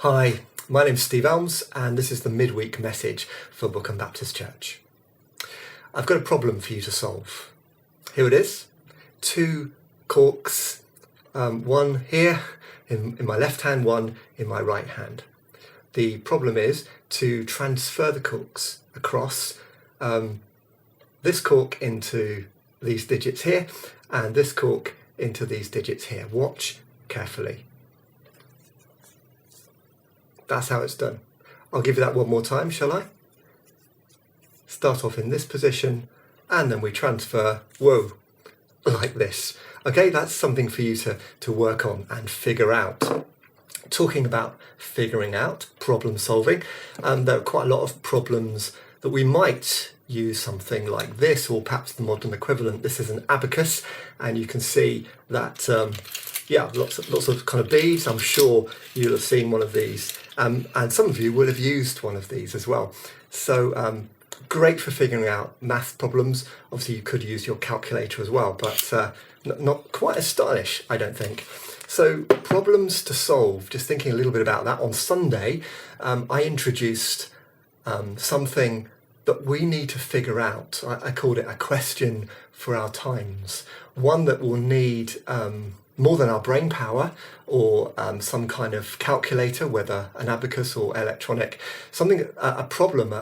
Hi, my name's Steve Elms and this is the midweek message for Bookham Baptist Church. I've got a problem for you to solve. Here it is. Two corks, one here in my left hand, one in my right hand. The problem is to transfer the corks across this cork into these digits here and this cork into these digits here. Watch carefully. That's how it's done. I'll give you that one more time, shall I? Start off in this position and then we transfer, whoa, like this. Okay, that's something for you to work on and figure out. Talking about figuring out, problem solving, there are quite a lot of problems that we might use something like this, or perhaps the modern equivalent. This is an abacus, and you can see that lots of kind of beads. I'm sure you'll have seen one of these, and some of you will have used one of these as well. So great for figuring out math problems. Obviously you could use your calculator as well, but not quite as stylish, I don't think. So problems to solve, just thinking a little bit about that. On Sunday, I introduced something that we need to figure out. I called it a question for our times. One that will need more than our brain power or some kind of calculator, whether an abacus or electronic, a problem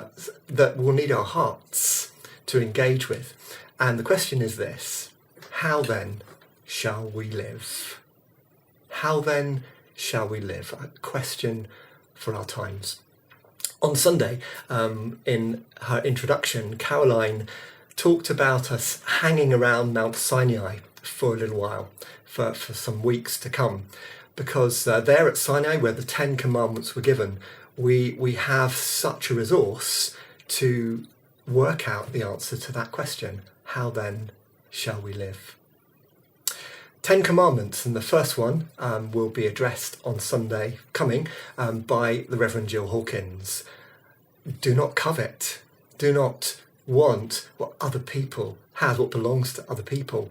that will need our hearts to engage with. And the question is this: how then shall we live? How then shall we live? A question for our times. On Sunday, in her introduction, Caroline talked about us hanging around Mount Sinai for a little while, for some weeks to come, because there at Sinai, where the 10 Commandments were given, we have such a resource to work out the answer to that question: how then shall we live? 10 Commandments, and the first one will be addressed on Sunday coming by the Reverend Jill Hawkins. Do not covet. Do not want what other people have, what belongs to other people.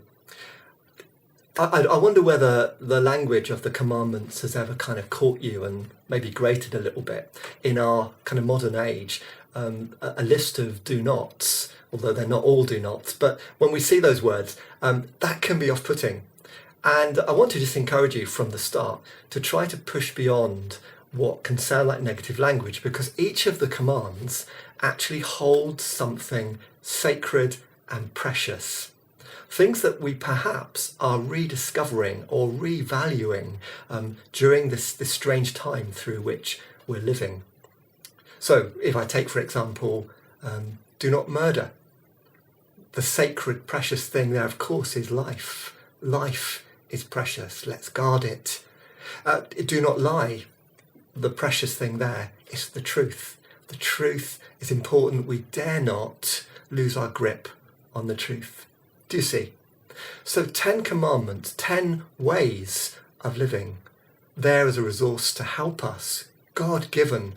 I wonder whether the language of the commandments has ever kind of caught you and maybe grated a little bit in our kind of modern age. A list of do nots, although they're not all do nots, but when we see those words, that can be off-putting. And I want to just encourage you from the start to try to push beyond what can sound like negative language, because each of the commands actually holds something sacred and precious. Things that we perhaps are rediscovering or revaluing during this strange time through which we're living. So if I take, for example, do not murder. The sacred, precious thing there, of course, is life. Life is precious. Let's guard it. Do not lie. The precious thing there is the truth. The truth is important. We dare not lose our grip on the truth. Do you see? So 10 commandments, 10 ways of living, there as a resource to help us, God-given,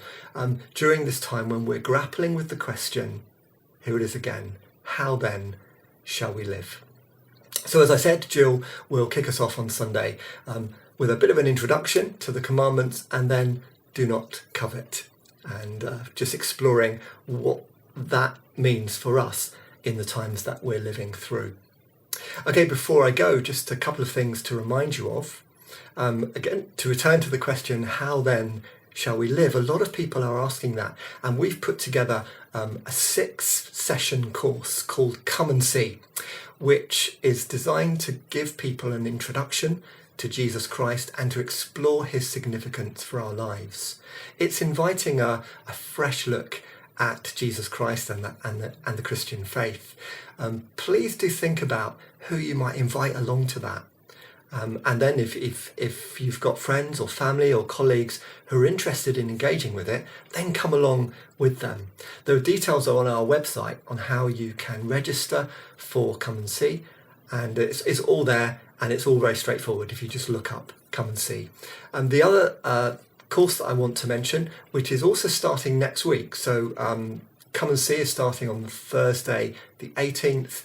during this time when we're grappling with the question, here it is again, how then shall we live? So as I said, Jill will kick us off on Sunday with a bit of an introduction to the commandments, and then do not covet, and just exploring what that means for us in the times that we're living through. Okay, before I go, just a couple of things to remind you of. Again, to return to the question, how then shall we live? A lot of people are asking that, and we've put together a 6-session course called Come and See, which is designed to give people an introduction to Jesus Christ and to explore his significance for our lives. It's inviting a fresh look at Jesus Christ and the Christian faith. Please do think about who you might invite along to that. And then if you've got friends or family or colleagues who are interested in engaging with it, then come along with them. The details are on our website on how you can register for Come and See, and it's all there, and it's all very straightforward if you just look up Come and See. And the other course that I want to mention, which is also starting next week, so Come and See is starting on Thursday the 18th,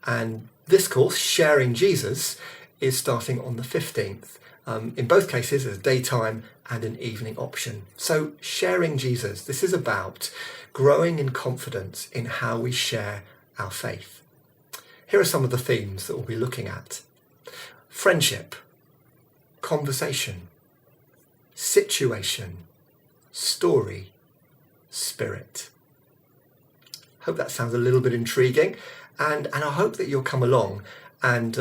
and this course, Sharing Jesus, is starting on the 15th. In both cases, there's a daytime and an evening option. So sharing Jesus, this is about growing in confidence in how we share our faith. Here are some of the themes that we'll be looking at. Friendship, conversation, situation, story, spirit. Hope that sounds a little bit intriguing, and I hope that you'll come along and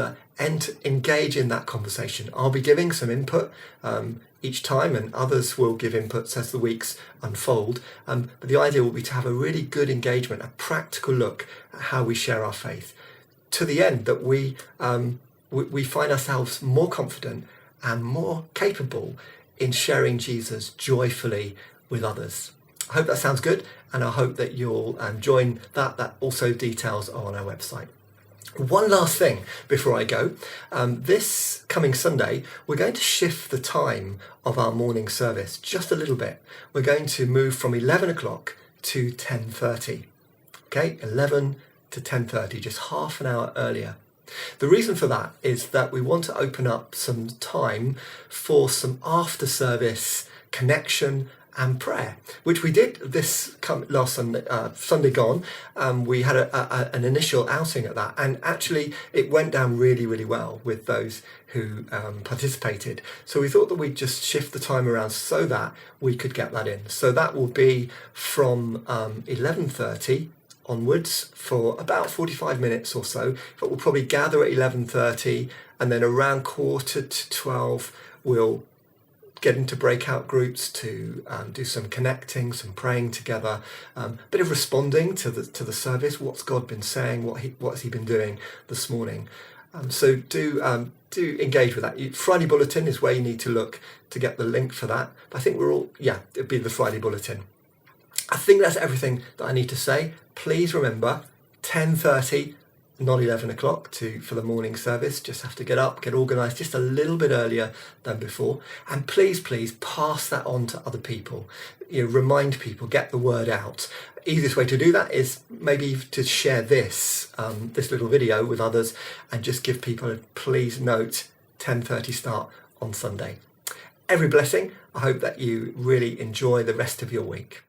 engage in that conversation. I'll be giving some input each time, and others will give inputs as the weeks unfold. But the idea will be to have a really good engagement, a practical look at how we share our faith, to the end that we find ourselves more confident and more capable in sharing Jesus joyfully with others. I hope that sounds good, and I hope that you'll join that. That also details are on our website. One last thing before I go. This coming Sunday, we're going to shift the time of our morning service just a little bit. We're going to move from 11 o'clock to 10:30. Okay, 11 to 10:30, just half an hour earlier. The reason for that is that we want to open up some time for some after service connection and prayer, which we did this last Sunday gone. We had an initial outing at that, and actually it went down really, really well with those who participated. So we thought that we'd just shift the time around so that we could get that in. So that will be from 11:30 onwards for about 45 minutes or so, but we'll probably gather at 11:30, and then around 11:45 we'll get into breakout groups to do some connecting, some praying together, bit of responding to the service. What's God been saying? What's He been doing this morning? So do engage with that. Friday Bulletin is where you need to look to get the link for that. But I think it'd be the Friday Bulletin. I think that's everything that I need to say. Please remember, 10:30, not 11 o'clock for the morning service. Just have to get up, get organised just a little bit earlier than before. And please pass that on to other people. Remind people, get the word out. Easiest way to do that is maybe to share this little video with others, and just give people a please note, 10:30 start on Sunday. Every blessing. I hope that you really enjoy the rest of your week.